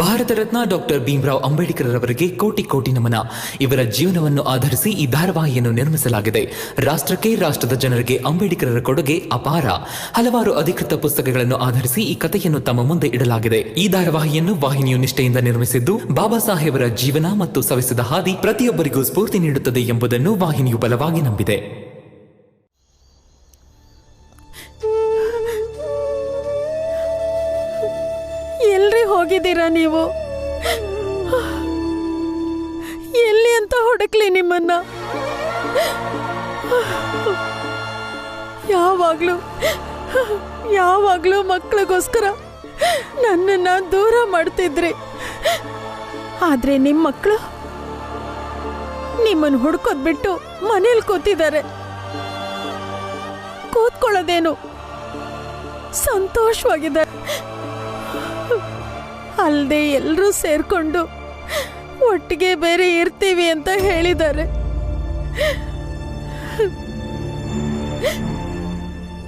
Bharat Ratna doctor Bhimrao Ambedkar ಅವರಿಗೆ ಕೋಟಿ ಕೋಟಿ ನಮನ. ಇವರ ಜೀವನವನ್ನು ಆಧರಿಸಿ ಈ ಧಾರಾವಾಹಿಯನ್ನು ನಿರ್ಮಿಸಲಾಗಿದೆ. ರಾಷ್ಟ್ರಕ್ಕೆ, ರಾಷ್ಟ್ರದ ಜನರಿಗೆ ಅಂಬೇಡ್ಕರರ ಕೊಡುಗೆ ಅಪಾರ. ಹಲವಾರು ಅಧಿಕೃತ ಪುಸ್ತಕಗಳನ್ನು ಆಧರಿಸಿ ಈ ಕಥೆಯನ್ನು ತಮ್ಮ ಮುಂದೆ ಇಡಲಾಗಿದೆ. ಈ ಧಾರಾವಾಹಿಯನ್ನು ವಾಹಿನಿಯು ನಿಷ್ಠೆಯಿಂದ ನಿರ್ಮಿಸಿದ್ದು, ಬಾಬಾ ಸಾಹೇಬರ ಜೀವನ ಮತ್ತು ಸವೆಸಿದ ಹಾದಿ ಪ್ರತಿಯೊಬ್ಬರಿಗೂ ಸ್ಫೂರ್ತಿ ನೀಡುತ್ತದೆ ಎಂಬುದನ್ನು ವಾಹಿನಿಯು ಬಲವಾಗಿ ನಂಬಿದೆ. ಎಲ್ರಿ ಹೋಗಿದ್ದೀರಾ ನೀವು? ಎಲ್ಲಿ ಅಂತ ಹುಡುಕ್ಲಿ ನಿಮ್ಮನ್ನ? ಯಾವಾಗ್ಲೂ ಮಕ್ಕಳಿಗೋಸ್ಕರ ನನ್ನನ್ನ ದೂರ ಮಾಡ್ತಿದ್ರಿ. ಆದ್ರೆ ನಿಮ್ಮ ಮಕ್ಕಳು ನಿಮ್ಮನ್ನು ಹುಡ್ಕೋದ್ ಬಿಟ್ಟು ಮನೇಲಿ ಕೂತಿದ್ದಾರೆ. ಕೂತ್ಕೊಳ್ಳೋದೇನು, ಸಂತೋಷವಾಗಿದ್ದಾರೆ. ಅಲ್ಲದೆ ಎಲ್ಲರೂ ಸೇರ್ಕೊಂಡು ಒಟ್ಟಿಗೆ ಬೇರೆ ಇರ್ತೀವಿ ಅಂತ ಹೇಳಿದ್ದಾರೆ.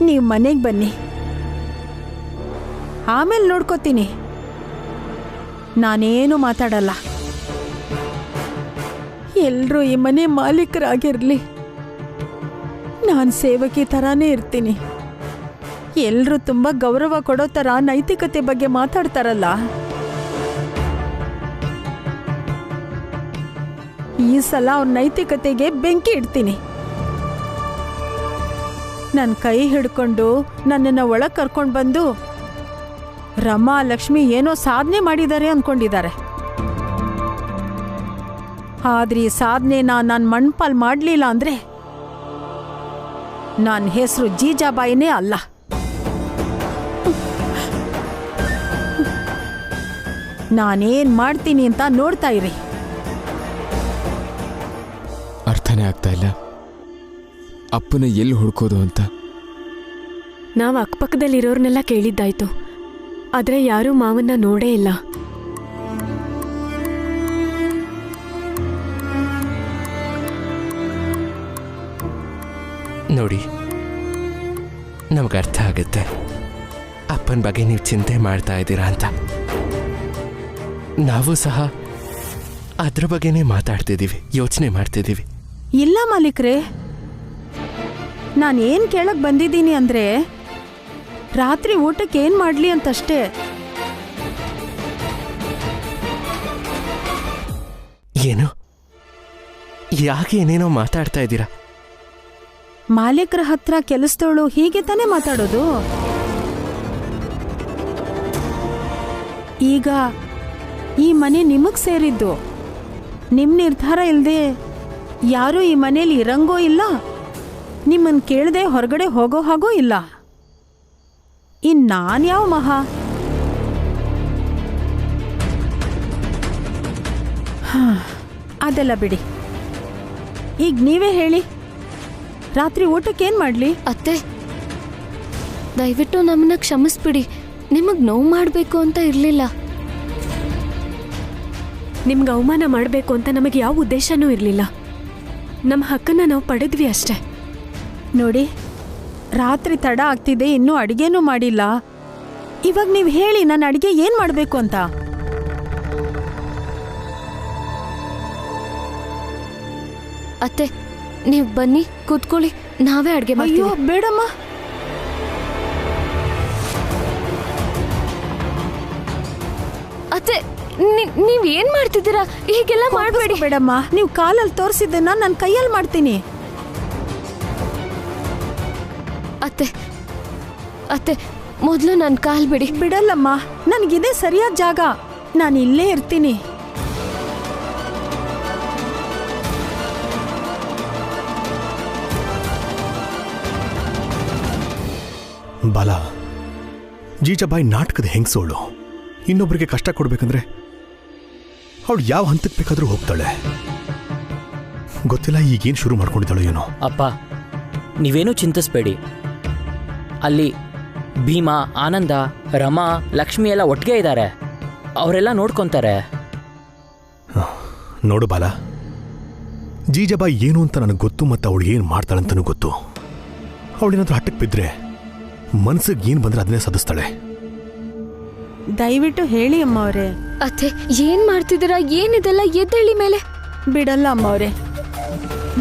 ನೀವು ಮನೆಗೆ ಬನ್ನಿ, ಆಮೇಲೆ ನೋಡ್ಕೋತೀನಿ. ನಾನೇನು ಮಾತಾಡಲ್ಲ. ಎಲ್ಲರೂ ಈ ಮನೆ ಮಾಲೀಕರಾಗಿರ್ಲಿ, ನಾನು ಸೇವಕಿ ಥರಾನೇ ಇರ್ತೀನಿ. ಎಲ್ಲರೂ ತುಂಬ ಗೌರವ ಕೊಡೋ ಥರ ನೈತಿಕತೆ ಬಗ್ಗೆ ಮಾತಾಡ್ತಾರಲ್ಲ, ಈ ಸಲ ಅವ್ರ ನೈತಿಕತೆಗೆ ಬೆಂಕಿ ಇಡ್ತೀನಿ. ನನ್ನ ಕೈ ಹಿಡ್ಕೊಂಡು ನನ್ನನ್ನು ಒಳಗೆ ಕರ್ಕೊಂಡು ಬಂದು ರಮಾ ಲಕ್ಷ್ಮಿ ಏನೋ ಸಾಧನೆ ಮಾಡಿದ್ದಾರೆ ಅಂದ್ಕೊಂಡಿದ್ದಾರೆ. ಆದ್ರೆ ಈ ಸಾಧನೆನ ನಾನು ಮಣ್ಪಾಲ್ ಮಾಡಲಿಲ್ಲ ಅಂದರೆ ನನ್ನ ಹೆಸರು ಜೀಜಾಬಾಯಿನೇ ಅಲ್ಲ. ನಾನೇನ್ ಮಾಡ್ತೀನಿ ಅಂತ ನೋಡ್ತಾ ಇರಿ. ಅರ್ಥನೇ ಆಗ್ತಾ ಇಲ್ಲ ಅಪ್ಪನ ಎಲ್ಲಿ ಹುಡ್ಕೋದು ಅಂತ. ನಾವು ಅಕ್ಕಪಕ್ಕದಲ್ಲಿರೋರ್ನೆಲ್ಲ ಕೇಳಿದ್ದಾಯ್ತು, ಆದರೆ ಯಾರೂ ಮಾವನ್ನ ನೋಡೇ ಇಲ್ಲ. ನೋಡಿ, ನಮ್ಗೆ ಅರ್ಥ ಆಗುತ್ತೆ ಅಪ್ಪನ ಬಗ್ಗೆ ನೀವು ಚಿಂತೆ ಮಾಡ್ತಾ ಇದ್ದೀರಾ ಅಂತ. ನಾವು ಸಹ ಅದ್ರ ಬಗ್ಗೆನೇ ಮಾತಾಡ್ತಿದ್ದೀವಿ, ಯೋಚನೆ ಮಾಡ್ತಿದ್ದೀವಿ. ಇಲ್ಲ ಮಾಲೀಕ್ರೆ, ನಾನೇನ್ ಕೇಳಕ್ ಬಂದಿದ್ದೀನಿ ಅಂದ್ರೆ ರಾತ್ರಿ ಊಟಕ್ಕೆ ಏನ್ ಮಾಡ್ಲಿ ಅಂತಷ್ಟೇ. ಏನು, ಯಾಕೆ ಏನೇನೋ ಮಾತಾಡ್ತಾ ಇದ್ದೀರಾ? ಮಾಲೀಕರ ಹತ್ರ ಕೆಲಸದವಳು ಹೀಗೆ ತಾನೇ ಮಾತಾಡೋದು. ಈಗ ಈ ಮನೆ ನಿಮಗ್ ಸೇರಿದ್ದು. ನಿಮ್ ನಿರ್ಧಾರ ಇಲ್ಲದೆ ಯಾರೂ ಈ ಮನೇಲಿ ಇರಂಗೋ ಇಲ್ಲ, ನಿಮ್ಮನ್ ಕೇಳದೆ ಹೊರಗಡೆ ಹೋಗೋ ಹಾಗೋ ಇಲ್ಲ. ನಾನ್ಯಾವ ಮಹಾ? ಅದೆಲ್ಲ ಬಿಡಿ. ಈಗ ನೀವೇ ಹೇಳಿ, ರಾತ್ರಿ ಊಟಕ್ಕೇನ್ ಮಾಡ್ಲಿ? ಅತ್ತೆ, ದಯವಿಟ್ಟು ನಮ್ಮನ್ನ ಕ್ಷಮಿಸ್ಬಿಡಿ. ನಿಮಗ್ ನೋವು ಮಾಡಬೇಕು ಅಂತ ಇರಲಿಲ್ಲ. ನಿಮ್ಗೆ ಅವಮಾನ ಮಾಡಬೇಕು ಅಂತ ನಮಗೆ ಯಾವ ಉದ್ದೇಶನೂ ಇರಲಿಲ್ಲ. ನಮ್ಮ ಹಕ್ಕನ್ನು ನಾವು ಪಡೆದ್ವಿ ಅಷ್ಟೇ. ನೋಡಿ, ರಾತ್ರಿ ತಡ ಆಗ್ತಿದೆ, ಇನ್ನೂ ಅಡಿಗೆನೂ ಮಾಡಿಲ್ಲ. ಇವಾಗ ನೀವು ಹೇಳಿ, ನಾನು ಅಡಿಗೆ ಏನ್ ಮಾಡಬೇಕು ಅಂತ. ಅತ್ತೆ, ನೀವು ಬನ್ನಿ, ಕೂತ್ಕೊಳ್ಳಿ, ನಾವೇ ಅಡುಗೆ ಮಾಡ್ತೀವಿ. ಅಯ್ಯೋ ಬೇಡಮ್ಮ. ಅತ್ತೆ, ನೀವೇನ್ ಮಾಡ್ತಿದ್ದೀರಾ? ಹೀಗೆಲ್ಲ ಮಾಡಬೇಡಿ. ಬೇಡಮ್ಮ, ನೀವು ಕಾಲಲ್ಲಿ ತೋರಿಸಿದ್ದನ್ನ ನಾನು ಕೈಯಲ್ಲಿ ಮಾಡ್ತೀನಿ. ಅತ್ತೆ ಅತ್ತೆ, ಮೊದಲು ನನ್ನ ಕಾಲ್ ಬಿಡಿ. ಬಿಡಲ್ಲಮ್ಮ, ನನಗಿದೇ ಸರಿಯಾದ ಜಾಗ. ನಾನು ಇಲ್ಲೇ ಇರ್ತೀನಿ. ಬಾಲ, ಜೀಜಾಬಾಯಿ ನಾಟಕದ ಹೆಂಗಸೋಳು. ಇನ್ನೊಬ್ಬರಿಗೆ ಕಷ್ಟ ಕೊಡ್ಬೇಕಂದ್ರೆ ಅವಳು ಯಾವ ಹಂತಕ್ಕೆ ಬೇಕಾದ್ರೂ ಹೋಗ್ತಾಳೆ. ಗೊತ್ತಿಲ್ಲ ಈಗೇನು ಶುರು ಮಾಡ್ಕೊಂಡಿದ್ದಾಳು ಏನೋ. ಅಪ್ಪ, ನೀವೇನೂ ಚಿಂತಿಸ್ಬೇಡಿ. ಅಲ್ಲಿ ಭೀಮಾ, ಆನಂದ, ರಮಾ, ಲಕ್ಷ್ಮಿ ಎಲ್ಲ ಒಟ್ಟಿಗೆ ಇದ್ದಾರೆ. ಅವರೆಲ್ಲ ನೋಡ್ಕೊತಾರೆ. ನೋಡು ಬಾಲ, ಜೀಜಾಬಾಯಿ ಏನು ಅಂತ ನನಗೆ ಗೊತ್ತು, ಮತ್ತು ಅವಳು ಏನು ಮಾಡ್ತಾಳಂತನೂ ಗೊತ್ತು. ಅವಳೇನಾದ್ರೂ ಹಟ್ಟಕ್ಕೆ ಬಿದ್ದರೆ ಮನಸ್ಸಿಗೆ ಏನು ಬಂದರೆ ಅದನ್ನೇ ಸದಿಸ್ತಾಳೆ. ದಯವಿಟ್ಟು ಹೇಳಿ ಅಮ್ಮವ್ರೆ. ಅತ್ತೆ ಏನ್ ಮಾಡ್ತಿದ್ದೀರಾ? ಏನಿದೆಲ್ಲ? ಎದ್ದೇಳಿ ಮೇಲೆ. ಬಿಡಲ್ಲ ಅಮ್ಮವ್ರೆ.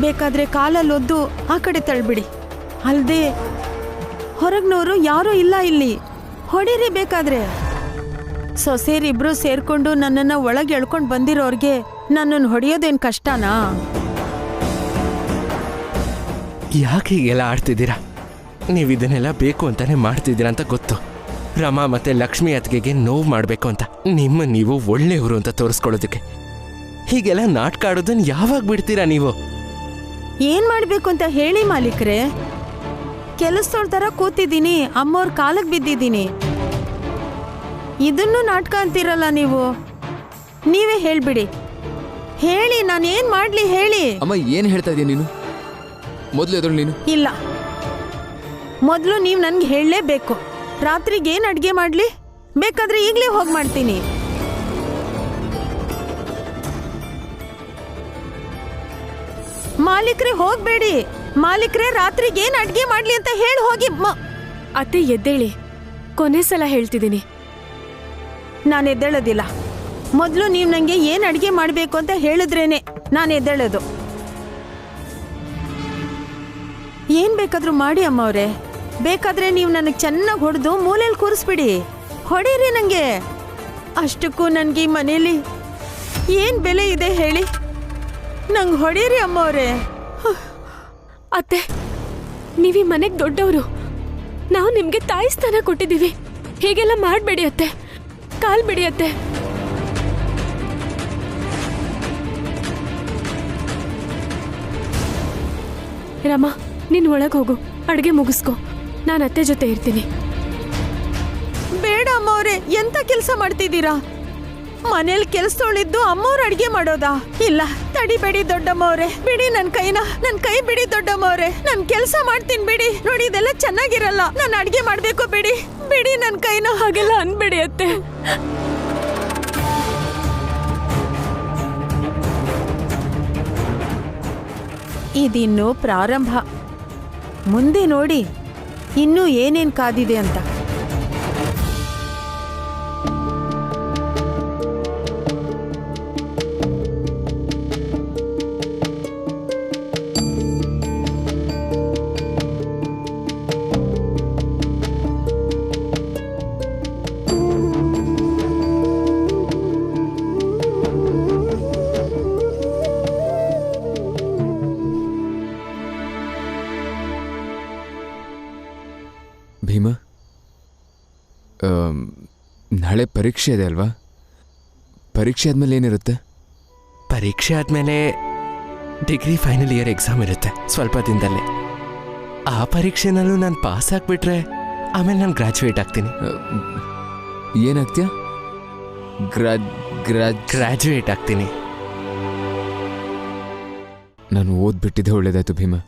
ಬೇಕಾದ್ರೆ ಕಾಲಲ್ಲಿ ಒದ್ದು ಆ ಕಡೆ ತಳ್ಬಿಡಿ. ಅಲ್ದೆ ಹೊರಗ್ನವರು ಯಾರೂ ಇಲ್ಲ ಇಲ್ಲಿ. ಹೊಡೀರಿ ಬೇಕಾದ್ರೆ. ಸೊಸೇರಿಬ್ರು ಸೇರ್ಕೊಂಡು ನನ್ನನ್ನು ಒಳಗೆ ಎಳ್ಕೊಂಡು ಬಂದಿರೋರ್ಗೆ ನನ್ನನ್ನು ಹೊಡೆಯೋದೇನು ಕಷ್ಟನಾ? ಯಾಕೆ ಹೀಗೆಲ್ಲ ಆಡ್ತಿದ್ದೀರಾ? ನೀವು ಇದನ್ನೆಲ್ಲ ಬೇಕು ಅಂತಾನೆ ಮಾಡ್ತಿದ್ದೀರಾ ಅಂತ ಗೊತ್ತು. ರಮಾ ಮತ್ತೆ ಲಕ್ಷ್ಮಿ ಅತ್ತಿಗೆಗೆ ನೋವು ಮಾಡಬೇಕು ಅಂತ, ನಿಮ್ಮ ನೀವು ಒಳ್ಳೆಯವರು ಅಂತ ತೋರಿಸ್ಕೊಳ್ಳೋದಕ್ಕೆ ಹೀಗೆಲ್ಲ ನಾಟಕ ಆಡೋದನ್ನ ಯಾವಾಗ ಬಿಡ್ತೀರಾ ನೀವು? ಏನ್ ಮಾಡ್ಬೇಕು ಅಂತ ಹೇಳಿ ಮಾಲೀಕ್ರೆ. ಕೆಲಸದೋಳ್ ಥರ ಕೂತಿದ್ದೀನಿ, ಅಮ್ಮವ್ರ ಕಾಲಕ್ಕೆ ಬಿದ್ದಿದ್ದೀನಿ. ಇದನ್ನು ನಾಟಕ ಅಂತೀರಲ್ಲ ನೀವು. ನೀವೇ ಹೇಳ್ಬಿಡಿ. ಹೇಳಿ, ನಾನೇನ್ ಮಾಡ್ಲಿ ಹೇಳಿ. ಅಮ್ಮ ಏನು ಹೇಳ್ತಾ ಇದೀಯ ನೀನು? ಮೊದಲು ಎದುರು ನೀನು. ಇಲ್ಲ, ಮೊದಲು ನೀವು ನನ್ಗೆ ಹೇಳಲೇಬೇಕು. ರಾತ್ರಿಗೆ ಏನು ಅಡುಗೆ ಮಾಡಲಿ? ಬೇಕಾದ್ರೆ ಈಗಲೇ ಹೋಗಿ ಮಾಡ್ತೀನಿ. ಮಾಲೀಕ್ರೆ ಹೋಗಬೇಡಿ. ಮಾಲೀಕ್ರೆ ರಾತ್ರಿಗೆ ಏನು ಅಡುಗೆ ಮಾಡಲಿ ಅಂತ ಹೇಳಿ ಹೋಗಿ. ಅತ್ತೆ ಎದ್ದೇಳಿ, ಕೊನೆ ಸಲ ಹೇಳ್ತಿದ್ದೀನಿ. ನಾನು ಎದ್ದೇಳೋದಿಲ್ಲ. ಮೊದಲು ನೀವು ನನಗೆ ಏನು ಅಡುಗೆ ಮಾಡಬೇಕು ಅಂತ ಹೇಳಿದ್ರೇನೆ ನಾನು ಎದ್ದೇಳೋದು. ಏನು ಬೇಕಾದರೂ ಮಾಡಿ ಅಮ್ಮವ್ರೆ. ಬೇಕಾದ್ರೆ ನೀವು ನನಗೆ ಚೆನ್ನಾಗಿ ಹೊಡೆದು ಮೂಲೆಯಲ್ಲಿ ಕೂರಿಸ್ಬಿಡಿ. ಹೊಡೀರಿ ನನಗೆ. ಅಷ್ಟಕ್ಕೂ ನನಗೆ ಈ ಮನೇಲಿ ಏನು ಬೆಲೆ ಇದೆ ಹೇಳಿ? ನಂಗೆ ಹೊಡೀರಿ ಅಮ್ಮವ್ರೆ. ಅತ್ತೆ, ನೀವೀ ಮನೆಗೆ ದೊಡ್ಡವರು. ನಾವು ನಿಮ್ಗೆ ತಾಯಿ ಸ್ಥಾನ ಕೊಟ್ಟಿದ್ದೀವಿ. ಹೀಗೆಲ್ಲ ಮಾಡಬೇಡಿ ಅತ್ತೆ. ಕಾಲ್ ಬಿಡಿ ಅತ್ತೆ. ರಮಾ, ನೀನು ಒಳಗೆ ಹೋಗು, ಅಡುಗೆ ಮುಗಿಸ್ಕೊ. ನಾನು ಅತ್ತೆ ಜೊತೆ ಇರ್ತೀನಿ. ಬೇಡ ಅಮ್ಮವ್ರೆ, ಎಂತ ಕೆಲಸ ಮಾಡ್ತಿದ್ದೀರಾ? ಮನೇಲಿ ಕೆಲಸದೊಳಿದ್ದು ಅಮ್ಮವ್ರು ಅಡುಗೆ ಮಾಡೋದಾ? ಇಲ್ಲ, ತಡಿಬೇಡಿ ದೊಡ್ಡಮ್ಮವ್ರೆ. ಬಿಡಿ ನನ್ನ ಕೈನ. ನನ್ನ ಕೈ ಬಿಡಿ ದೊಡ್ಡಮ್ಮವ್ರೆ. ನಾನು ಕೆಲಸ ಮಾಡ್ತೀನಿ ಬಿಡಿ. ನೋಡಿ, ಇದೆಲ್ಲ ಚೆನ್ನಾಗಿರಲ್ಲ. ನಾನು ಅಡುಗೆ ಮಾಡಬೇಕು. ಬಿಡಿ ಬಿಡಿ ನನ್ನ ಕೈನ. ಹಾಗೆಲ್ಲ ಅನ್ಬೇಡಿ ಅತ್ತೆ. ಇದಿನ್ನು ಪ್ರಾರಂಭ. ಮುಂದೆ ನೋಡಿ ಇನ್ನೂ ಏನೇನು ಕಾದಿದೆ ಅಂತ. ಭೀಮಾ, ನಾಳೆ ಪರೀಕ್ಷೆ ಇದೆ ಅಲ್ವಾ? ಪರೀಕ್ಷೆ ಆದಮೇಲೆ ಏನಿರುತ್ತೆ? ಪರೀಕ್ಷೆ ಆದಮೇಲೆ ಡಿಗ್ರಿ ಫೈನಲ್ ಇಯರ್ ಎಕ್ಸಾಮ್ ಇರುತ್ತೆ ಸ್ವಲ್ಪ ದಿನದಲ್ಲೇ. ಆ ಪರೀಕ್ಷೆನಲ್ಲೂ ನಾನು ಪಾಸ್ ಆಗಿಬಿಟ್ರೆ ಆಮೇಲೆ ನಾನು ಗ್ರ್ಯಾಜುಯೇಟ್ ಆಗ್ತೀನಿ. ಏನಾಗ್ತೀಯ? ಗ್ರ್ಯಾಜುಯೇಟ್ ಆಗ್ತೀನಿ. ನಾನು ಓದ್ಬಿಟ್ಟಿದ್ದೆ ಒಳ್ಳೇದಾಯ್ತು ಭೀಮಾ.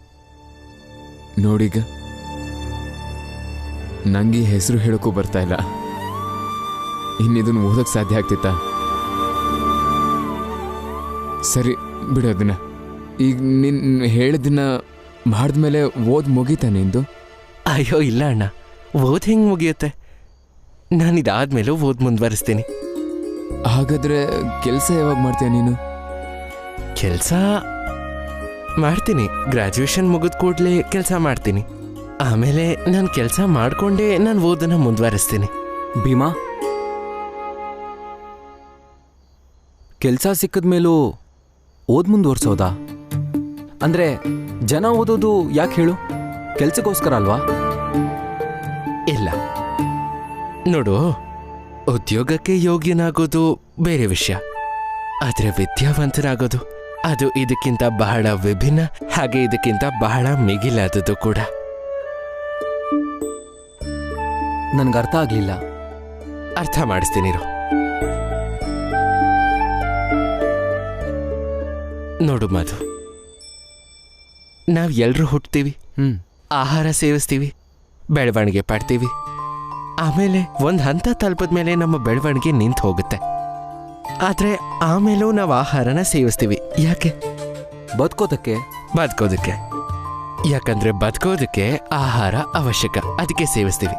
ನೋಡೀಗ ನಂಗೆ ಹೆಸರು ಹೇಳೋಕ್ಕೂ ಬರ್ತಾ ಇಲ್ಲ. ಇನ್ನಿದನ್ನು ಓದೋಕ್ಕೆ ಸಾಧ್ಯ ಆಗ್ತಿತ್ತಾ? ಸರಿ ಬಿಡೋದನ್ನ. ಈಗ ನೀನು ಹೇಳಿದ್ದನ್ನ ಮಾಡಿದ್ಮೇಲೆ ಓದ್ ಮುಗೀತಾ ನಿಂದು? ಅಯ್ಯೋ ಇಲ್ಲ ಅಣ್ಣ, ಓದ್ ಹೆಂಗೆ ಮುಗಿಯುತ್ತೆ? ನಾನು ಇದಾದ್ಮೇಲೂ ಓದ್ ಮುಂದುವರಿಸ್ತೀನಿ. ಹಾಗಾದ್ರೆ ಕೆಲಸ ಯಾವಾಗ ಮಾಡ್ತೀಯ ನೀನು? ಕೆಲಸ ಮಾಡ್ತೀನಿ. ಗ್ರ್ಯಾಜುಯೇಷನ್ ಮುಗಿದ ಕೂಡಲೇ ಕೆಲಸ ಮಾಡ್ತೀನಿ. ಆಮೇಲೆ ನಾನು ಕೆಲಸ ಮಾಡಿಕೊಂಡೇ ನಾನು ಓದನ್ನ ಮುಂದುವರಿಸ್ತೀನಿ. ಭೀಮಾ, ಕೆಲಸ ಸಿಕ್ಕಿದ ಮೇಲೂ ಓದ್ ಮುಂದುವರ್ಸೋದಾ? ಅಂದರೆ ಜನ ಓದೋದು ಯಾಕೆ ಹೇಳು? ಕೆಲ್ಸಕ್ಕೋಸ್ಕರ ಅಲ್ವಾ? ಇಲ್ಲ ನೋಡು, ಉದ್ಯೋಗಕ್ಕೆ ಯೋಗ್ಯನಾಗೋದು ಬೇರೆ ವಿಷಯ. ಆದರೆ ವಿದ್ಯಾವಂತನಾಗೋದು ಅದು ಇದಕ್ಕಿಂತ ಬಹಳ ವಿಭಿನ್ನ, ಹಾಗೆ ಇದಕ್ಕಿಂತ ಬಹಳ ಮಿಗಿಲಾದದ್ದು ಕೂಡ. ನನ್ಗೆ ಅರ್ಥ ಆಗ್ಲಿಲ್ಲ. ಅರ್ಥ ಮಾಡಿಸ್ತೀನಿರು. ನೋಡು ಮಧು, ನಾವ್ ಎಲ್ರೂ ಹುಟ್ತೀವಿ, ಆಹಾರ ಸೇವಿಸ್ತೀವಿ, ಬೆಳವಣಿಗೆ ಪಡ್ತೀವಿ. ಆಮೇಲೆ ಒಂದ್ ಹಂತ ತಲುಪದ ಮೇಲೆ ನಮ್ಮ ಬೆಳವಣಿಗೆ ನಿಂತು ಹೋಗುತ್ತೆ. ಆದ್ರೆ ಆಮೇಲೂ ನಾವು ಆಹಾರನ ಸೇವಿಸ್ತೀವಿ. ಯಾಕೆ? ಬದುಕೋದಕ್ಕೆ. ಯಾಕಂದ್ರೆ ಬದುಕೋದಕ್ಕೆ ಆಹಾರ ಅವಶ್ಯಕ, ಅದಕ್ಕೆ ಸೇವಿಸ್ತೀವಿ.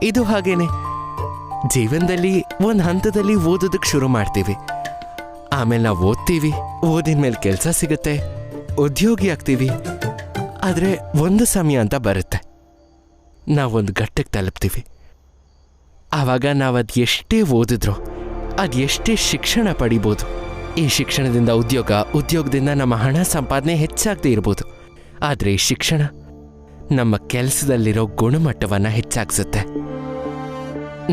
ಇದು ಹಾಗೇನೆ. ಜೀವನದಲ್ಲಿ ಒಂದು ಹಂತದಲ್ಲಿ ಓದೋದಕ್ಕೆ ಶುರು ಮಾಡ್ತೀವಿ. ಆಮೇಲೆ ನಾವು ಓದ್ತೀವಿ, ಓದಿನ ಮೇಲೆ ಕೆಲಸ ಸಿಗುತ್ತೆ, ಉದ್ಯೋಗಿ ಆಗ್ತೀವಿ. ಆದರೆ ಒಂದು ಸಮಯ ಅಂತ ಬರುತ್ತೆ, ನಾವೊಂದು ಘಟ್ಟಕ್ಕೆ ತಲುಪ್ತೀವಿ. ಆವಾಗ ನಾವು ಅದು ಎಷ್ಟೇ ಓದಿದ್ರೋ, ಅದು ಎಷ್ಟೇ ಶಿಕ್ಷಣ ಪಡಿಬೋದು, ಈ ಶಿಕ್ಷಣದಿಂದ ಉದ್ಯೋಗದಿಂದ ನಮ್ಮ ಹಣ ಸಂಪಾದನೆ ಹೆಚ್ಚಾಗದೇ ಇರ್ಬೋದು. ಆದರೆ ಈ ಶಿಕ್ಷಣ ನಮ್ಮ ಕೆಲಸದಲ್ಲಿರೋ ಗುಣಮಟ್ಟವನ್ನು ಹೆಚ್ಚಾಗಿಸುತ್ತೆ,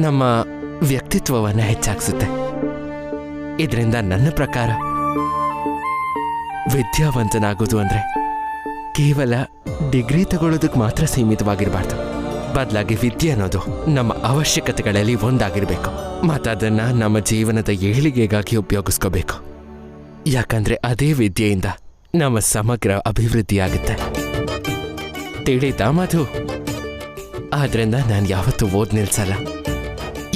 ನಮ್ಮ ವ್ಯಕ್ತಿತ್ವವನ್ನು ಹೆಚ್ಚಾಗಿಸುತ್ತೆ. ಇದರಿಂದ ನನ್ನ ಪ್ರಕಾರ ವಿದ್ಯಾವಂತನಾಗೋದು ಅಂದರೆ ಕೇವಲ ಡಿಗ್ರಿ ತಗೊಳ್ಳೋದಕ್ಕೆ ಮಾತ್ರ ಸೀಮಿತವಾಗಿರಬಾರ್ದು. ಬದಲಾಗಿ ವಿದ್ಯೆ ಅನ್ನೋದು ನಮ್ಮ ಅವಶ್ಯಕತೆಗಳಲ್ಲಿ ಒಂದಾಗಿರಬೇಕು ಮತ್ತು ಅದನ್ನು ನಮ್ಮ ಜೀವನದ ಏಳಿಗೆಗಾಗಿ ಉಪಯೋಗಿಸ್ಕೋಬೇಕು. ಯಾಕಂದರೆ ಅದೇ ವಿದ್ಯೆಯಿಂದ ನಮ್ಮ ಸಮಗ್ರ ಅಭಿವೃದ್ಧಿಯಾಗುತ್ತೆ. ತಿಳಿತಾ ಮಧು? ಆದ್ರಿಂದ ನಾನು ಯಾವತ್ತೂ ಓದ್ ನಿಲ್ಸಲ್ಲ.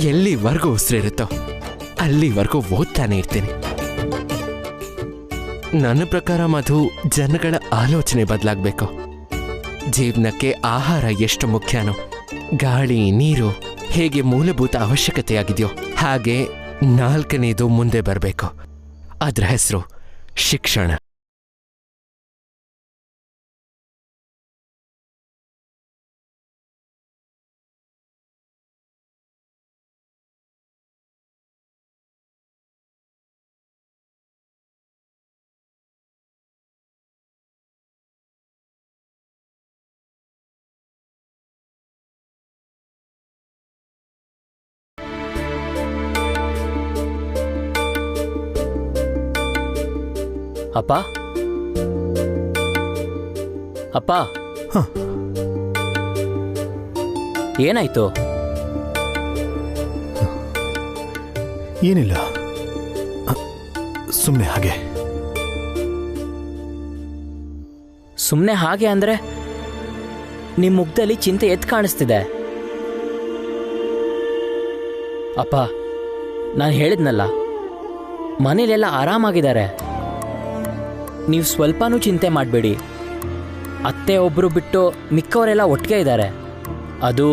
ಎಲ್ಲಿವರೆಗೂ ಉಸಿರಿರುತ್ತೋ ಅಲ್ಲಿವರೆಗೂ ಓದ್ತಾನೆ ಇರ್ತೀನಿ. ನನ್ನ ಪ್ರಕಾರ ಮಧು, ಜನಗಳ ಆಲೋಚನೆ ಬದಲಾಗಬೇಕು. ಜೀವನಕ್ಕೆ ಆಹಾರ ಎಷ್ಟು ಮುಖ್ಯನೋ, ಗಾಳಿ ನೀರು ಹೇಗೆ ಮೂಲಭೂತ ಅವಶ್ಯಕತೆಯಾಗಿದೆಯೋ, ಹಾಗೆ ನಾಲ್ಕನೇದು ಮುಂದೆ ಬರಬೇಕು. ಅದರ ಹೆಸರು ಶಿಕ್ಷಣ. ಅಪ್ಪ ಅಪ್ಪ, ಏನಾಯ್ತು? ಏನಿಲ್ಲ, ಸುಮ್ಮನೆ ಹಾಗೆ. ಸುಮ್ಮನೆ ಹಾಗೆ ಅಂದ್ರೆ ನಿಮ್ಮ ಮುಖದಲ್ಲಿ ಚಿಂತೆ ಎದ್ದು ಕಾಣಿಸ್ತಿದೆ. ಅಪ್ಪ, ನಾನು ಹೇಳಿದ್ನಲ್ಲ, ಮನೇಲೆಲ್ಲ ಆರಾಮಾಗಿದ್ದಾರೆ. ನೀವು ಸ್ವಲ್ಪನೂ ಚಿಂತೆ ಮಾಡಬೇಡಿ. ಅತ್ತೆ ಒಬ್ಬರು ಬಿಟ್ಟು ಮಿಕ್ಕವರೆಲ್ಲ ಒಟ್ಟಿಗೆ ಇದ್ದಾರೆ. ಅದು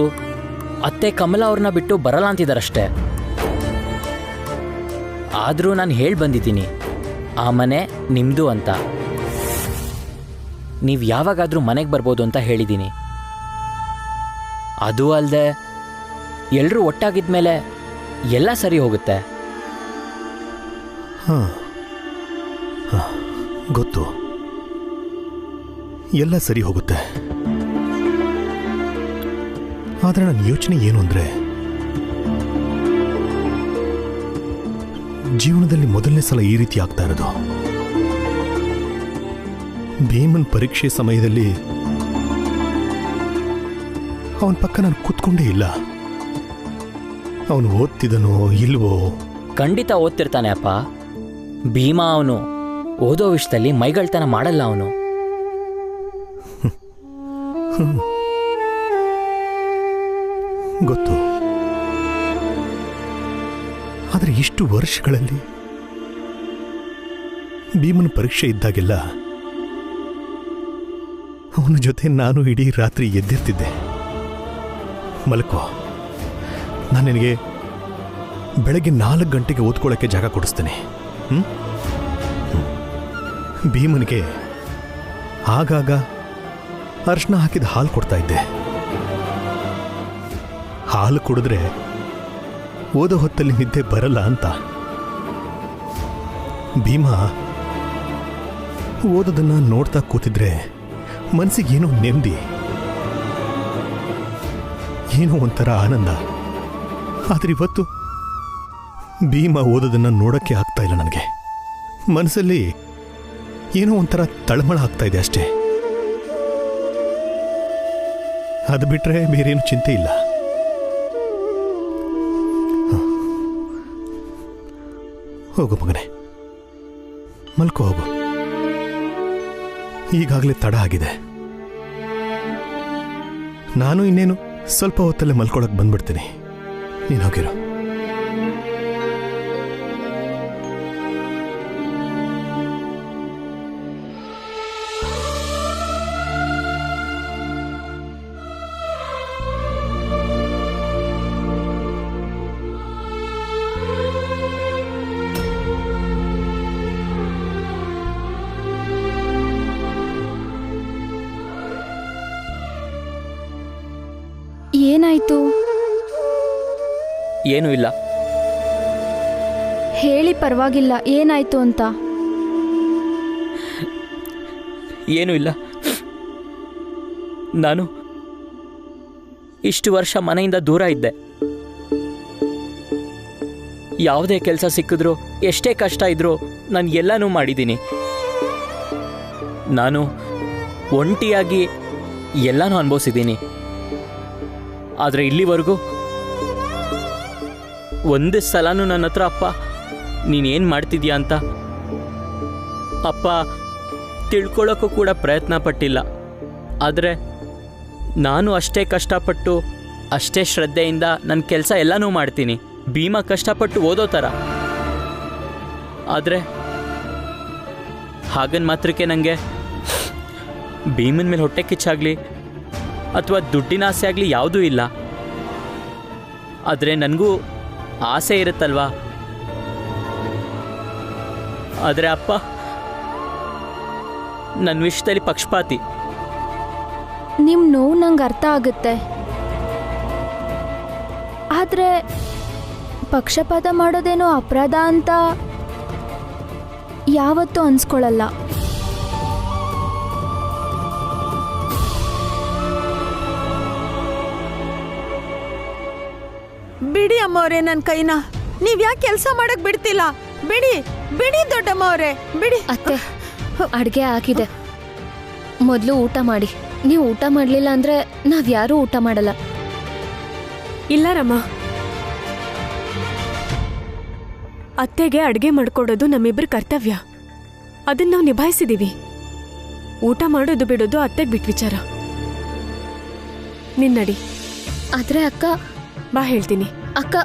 ಅತ್ತೆ ಕಮಲ ಅವ್ರನ್ನ ಬಿಟ್ಟು ಬರಲ್ಲ ಅಂತಿದ್ದಾರಷ್ಟೇ. ಆದರೂ ನಾನು ಹೇಳಿ ಬಂದಿದ್ದೀನಿ, ಆ ಮನೆ ನಿಮ್ಮದು ಅಂತ. ನೀವು ಯಾವಾಗಾದರೂ ಮನೆಗೆ ಬರ್ಬೋದು ಅಂತ ಹೇಳಿದ್ದೀನಿ. ಅದು ಅಲ್ಲದೆ ಎಲ್ಲರೂ ಒಟ್ಟಾಗಿದ್ದ ಮೇಲೆ ಎಲ್ಲ ಸರಿ ಹೋಗುತ್ತೆ. ಗೊತ್ತು, ಎಲ್ಲ ಸರಿ ಹೋಗುತ್ತೆ. ಆದರೆ ನನ್ನ ಯೋಚನೆ ಏನು ಅಂದರೆ, ಜೀವನದಲ್ಲಿ ಮೊದಲನೇ ಸಲ ಈ ರೀತಿ ಆಗ್ತಾ ಇರೋದು. ಭೀಮನ್ ಪರೀಕ್ಷೆ ಸಮಯದಲ್ಲಿ ಅವನ ಪಕ್ಕ ನಾನು ಕೂತ್ಕೊಂಡೇ ಇಲ್ಲ. ಅವನು ಓದ್ತಿದನೋ ಇಲ್ವೋ? ಖಂಡಿತ ಓದ್ತಿರ್ತಾನೆ ಅಪ್ಪ. ಭೀಮಾ ಅವನು ಓದೋ ವಿಷಯದಲ್ಲಿ ಮೈಗಳ್ತನ ಮಾಡಲ್ಲ. ಅವನು ಗೊತ್ತು. ಆದರೆ ಇಷ್ಟು ವರ್ಷಗಳಲ್ಲಿ ಭೀಮನ ಪರೀಕ್ಷೆ ಇದ್ದಾಗೆಲ್ಲ ಅವನ ಜೊತೆ ನಾನು ಇಡೀ ರಾತ್ರಿ ಎದ್ದಿರ್ತಿದ್ದೆ. ಮಲ್ಕೋ, ನಾನು ನಿನಗೆ ಬೆಳಗ್ಗೆ 4 ಗಂಟೆಗೆ ಓದ್ಕೊಳ್ಳೋಕ್ಕೆ ಜಾಗ ಕೊಡಿಸ್ತೇನೆ. ಭೀಮನಿಗೆ ಆಗಾಗ ಅರ್ಶನ ಹಾಕಿದ ಹಾಲು ಕೊಡ್ತಾ ಇದ್ದೆ. ಹಾಲು ಕುಡಿದ್ರೆ ಓದೋ ಹೊತ್ತಲ್ಲಿ ನಿದ್ದೆ ಬರಲ್ಲ ಅಂತ. ಭೀಮ ಓದೋದನ್ನ ನೋಡ್ತಾ ಕೂತಿದ್ರೆ ಮನಸ್ಸಿಗೇನೋ ನೆಮ್ಮದಿ, ಏನೋ ಒಂಥರ ಆನಂದ. ಆದರೆ ಇವತ್ತು ಭೀಮ ಓದೋದನ್ನ ನೋಡೋಕ್ಕೆ ಆಗ್ತಾ ಇಲ್ಲ ನನಗೆ. ಮನಸ್ಸಲ್ಲಿ ಏನೋ ಒಂಥರ ತಳಮಳ ಆಗ್ತಾ ಇದೆ ಅಷ್ಟೇ. ಅದು ಬಿಟ್ರೆ ಬೇರೇನು ಚಿಂತೆ ಇಲ್ಲ. ಹೋಗು ಮಗನೇ, ಮಲ್ಕೋ ಹೋಗು. ಈಗಾಗಲೇ ತಡ ಆಗಿದೆ. ನಾನು ಇನ್ನೇನು ಸ್ವಲ್ಪ ಹೊತ್ತಲ್ಲೇ ಮಲ್ಕೊಳಕ್ಕೆ ಬಂದ್ಬಿಡ್ತೀನಿ. ನೀನು ಹೋಗಿರೋ. ಏನಾಯ್ತು? ಏನೂ ಇಲ್ಲ. ಹೇಳಿ, ಪರವಾಗಿಲ್ಲ, ಏನಾಯ್ತು ಅಂತ. ಏನೂ ಇಲ್ಲ. ನಾನು ಇಷ್ಟು ವರ್ಷ ಮನೆಯಿಂದ ದೂರ ಇದ್ದೆ. ಯಾವುದೇ ಕೆಲಸ ಸಿಕ್ಕಿದ್ರೂ ಎಷ್ಟೇ ಕಷ್ಟ ಇದ್ರೂ ನಾನು ಎಲ್ಲನೂ ಮಾಡಿದ್ದೀನಿ. ನಾನು ಒಂಟಿಯಾಗಿ ಎಲ್ಲನೂ ಅನುಭವಿಸಿದ್ದೀನಿ. ಆದರೆ ಇಲ್ಲಿವರೆಗೂ ಒಂದು ಸಲನೂ ನನ್ನ ಹತ್ರ ಅಪ್ಪ ನೀನೇನು ಮಾಡ್ತಿದ್ಯಾ ಅಂತ ಅಪ್ಪ ತಿಳ್ಕೊಳ್ಳೋಕ್ಕೂ ಕೂಡ ಪ್ರಯತ್ನ ಪಟ್ಟಿಲ್ಲ. ಆದರೆ ನಾನು ಅಷ್ಟೇ ಕಷ್ಟಪಟ್ಟು ಅಷ್ಟೇ ಶ್ರದ್ಧೆಯಿಂದ ನನ್ನ ಕೆಲಸ ಎಲ್ಲನೂ ಮಾಡ್ತೀನಿ, ಭೀಮಾ ಕಷ್ಟಪಟ್ಟು ಓದೋ ಥರ. ಆದರೆ ಹಾಗನ್ ಮಾತ್ರಕ್ಕೆ ನನಗೆ ಭೀಮನ ಮೇಲೆ ಹೊಟ್ಟೆ ಕಿಚ್ಚಾಗಲಿ ಅಥವಾ ದುಡ್ಡಿನ ಆಸೆ ಆಗಲಿ ಯಾವುದೂ ಇಲ್ಲ. ಆದರೆ ನನಗೂ ಆಸೆ ಇರುತ್ತಲ್ವಾ. ಆದರೆ ಅಪ್ಪ ನನ್ನ ವಿಷಯದಲ್ಲಿ ಪಕ್ಷಪಾತಿ. ನಿಮ್ಮ ನೋವು ನಂಗೆ ಅರ್ಥ ಆಗುತ್ತೆ. ಆದರೆ ಪಕ್ಷಪಾತ ಮಾಡೋದೇನೋ ಅಪರಾಧ ಅಂತ ಯಾವತ್ತೂ ಅನ್ಸ್ಕೊಳ್ಳಲ್ಲ. ಬಿಡಿ ಅಮ್ಮವ್ರೆ ನನ್ನ ಕೈನ. ನೀವ್ ಯಾಕೆ ಕೆಲಸ ಮಾಡಕ್ ಬಿಡ್ತಿಲ್ಲ? ಬಿಡಿ ಬಿಡಿ ದೊಡ್ಡಮ್ಮ ಅವರೇ, ಬಿಡಿ. ಅತ್ತೆ, ಅಡುಗೆ ಆಗಿದೆ, ಮೊದಲು ಊಟ ಮಾಡಿ. ನೀವು ಊಟ ಮಾಡಲಿಲ್ಲ ಅಂದರೆ ನಾವ್ಯಾರೂ ಊಟ ಮಾಡಲ್ಲ. ಇಲ್ಲ ರಮ್ಮ, ಅತ್ತೆಗೆ ಅಡುಗೆ ಮಾಡ್ಕೊಡೋದು ನಮ್ಮಿಬ್ಬರ ಕರ್ತವ್ಯ. ಅದನ್ನ ನಾವು ನಿಭಾಯಿಸಿದೀವಿ. ಊಟ ಮಾಡೋದು ಬಿಡೋದು ಅತ್ತೆಗೆ ಬಿಟ್ಟು ವಿಚಾರ. ನಿನ್ನಡಿ. ಆದರೆ ಅಕ್ಕ, ಬಾ ಹೇಳ್ತೀನಿ. ಅಕ್ಕ,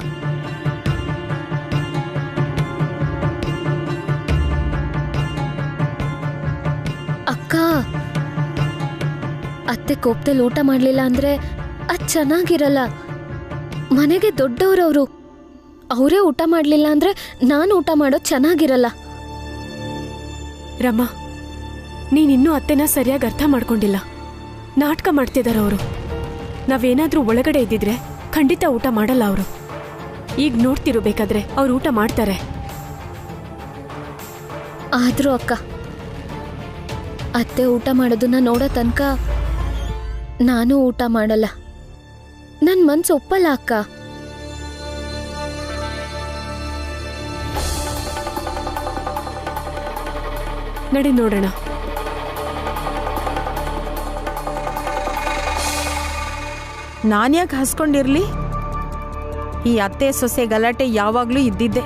ಅಕ್ಕ, ಅತ್ತೆ ಕೋಪದಲ್ಲಿ ಊಟ ಮಾಡಲಿಲ್ಲ ಅಂದ್ರೆ ಅದು ಚೆನ್ನಾಗಿರಲ್ಲ. ಮನೆಗೆ ದೊಡ್ಡವರವರು, ಅವರೇ ಊಟ ಮಾಡಲಿಲ್ಲ ಅಂದ್ರೆ ನಾನು ಊಟ ಮಾಡೋದು ಚೆನ್ನಾಗಿರಲ್ಲ. ರಮ್ಮ, ನೀನಿನ್ನೂ ಅತ್ತೆನ ಸರಿಯಾಗಿ ಅರ್ಥ ಮಾಡ್ಕೊಂಡಿಲ್ಲ. ನಾಟಕ ಮಾಡ್ತಿದ್ದಾರೆ ಅವರು. ನಾವೇನಾದ್ರೂ ಒಳಗಡೆ ಇದ್ದಿದ್ರೆ ಖಂಡಿತ ಊಟ ಮಾಡಲ್ಲ ಅವರು. ಈಗ ನೋಡ್ತಿರಬೇಕಾದ್ರೆ ಅವ್ರು ಊಟ ಮಾಡ್ತಾರೆ. ಆದ್ರೂ ಅಕ್ಕ, ಅತ್ತೆ ಊಟ ಮಾಡೋದನ್ನ ನೋಡೋ ತನಕ ನಾನು ಊಟ ಮಾಡಲ್ಲ. ನನ್ನ ಮನ್ಸು ಒಪ್ಪಲ್ಲ ಅಕ್ಕ. ನಡಿ ನೋಡೋಣ. ನಾನ್ಯಾಕೆ ಹಸ್ಕೊಂಡಿರ್ಲಿ? ಈ ಅತ್ತೆ ಸೊಸೆ ಗಲಾಟೆ ಯಾವಾಗ್ಲೂ ಇದ್ದಿದ್ದೆ.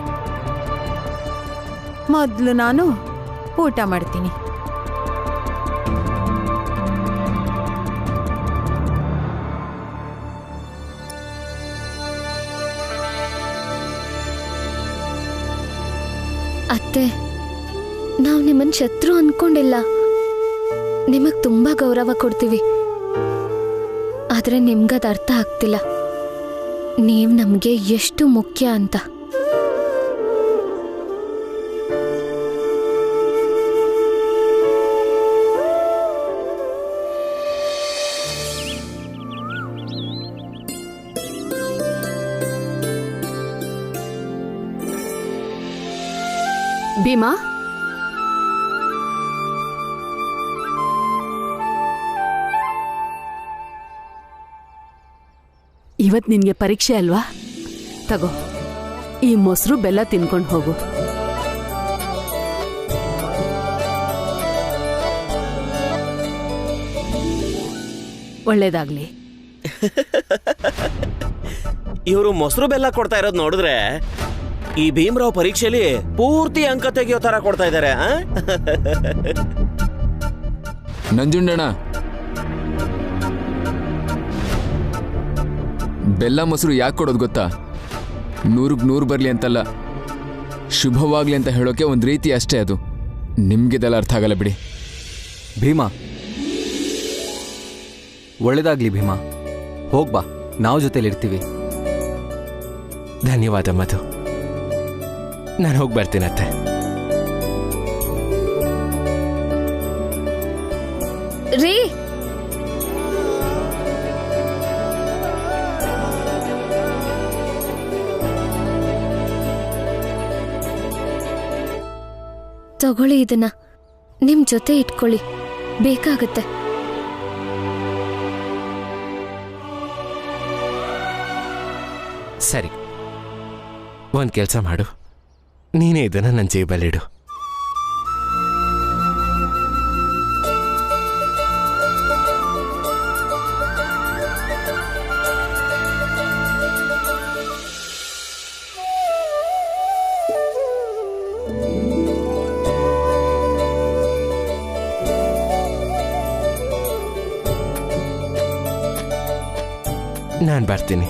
ಮೊದಲು ನಾನು ಊಟ ಮಾಡ್ತೀನಿ. ಅತ್ತೆ, ನಾವು ನಿಮ್ಮನ್ನ ಶತ್ರು ಅನ್ಕೊಂಡಿಲ್ಲ. ನಿಮಗ್ ತುಂಬಾ ಗೌರವ ಕೊಡ್ತೀವಿ. ಆದ್ರೆ ನಿಮ್ಗದು ಅರ್ಥ ಆಗ್ತಿಲ್ಲ, ನೀವು ನಮಗೆ ಎಷ್ಟು ಮುಖ್ಯ ಅಂತ. ಭೀಮಾ, ಇವತ್ತು ನಿನ್ಗೆ ಪರೀಕ್ಷೆ ಅಲ್ವಾ? ತಗೋ, ಈ ಮೊಸರು ಬೆಲ್ಲ ತಿನ್ಕೊಂಡು ಹೋಗು. ಒಳ್ಳೇದಾಗ್ಲಿ. ಇವರು ಮೊಸರು ಬೆಲ್ಲ ಕೊಡ್ತಾ ಇರೋದು ನೋಡಿದ್ರೆ ಈ ಭೀಮರಾವ್ ಪರೀಕ್ಷೆಯಲ್ಲಿ ಪೂರ್ತಿ ಅಂಕ ತೆಗೆಯೋ ತರ ಕೊಡ್ತಾ ಇದ್ದಾರೆ. ನಂಜುಂಡಣ್ಣ, ಬೆಲ್ಲ ಮೊಸರು ಯಾಕೆ ಕೊಡೋದು ಗೊತ್ತಾ? 100ಕ್ಕೆ 100 ಬರಲಿ ಅಂತಲ್ಲ, ಶುಭವಾಗ್ಲಿ ಅಂತ ಹೇಳೋಕೆ ಒಂದು ರೀತಿ ಅಷ್ಟೇ. ಅದು ನಿಮ್ಗಿದೆಲ್ಲ ಅರ್ಥ ಆಗಲ್ಲ ಬಿಡಿ. ಭೀಮಾ, ಒಳ್ಳೇದಾಗ್ಲಿ ಭೀಮಾ. ಹೋಗ್ಬಾ, ನಾವು ಜೊತೆಲಿರ್ತೀವಿ. ಧನ್ಯವಾದ ಮಧು. ನಾನು ಹೋಗಿ ಬರ್ತೀನತ್ತೆ. ರೀ, ತಗೊಳ್ಳಿ ಇದನ್ನ ನಿಮ್ ಜೊತೆ ಇಟ್ಕೊಳ್ಳಿ, ಬೇಕಾಗತ್ತೆ. ಸರಿ, ಒಂದು ಕೆಲಸ ಮಾಡು, ನೀನೇ ಇದನ್ನ ನನ್ನ ಜೇಬಲ್ಲಿಡು. ನಾನು ಬರ್ತೀನಿ.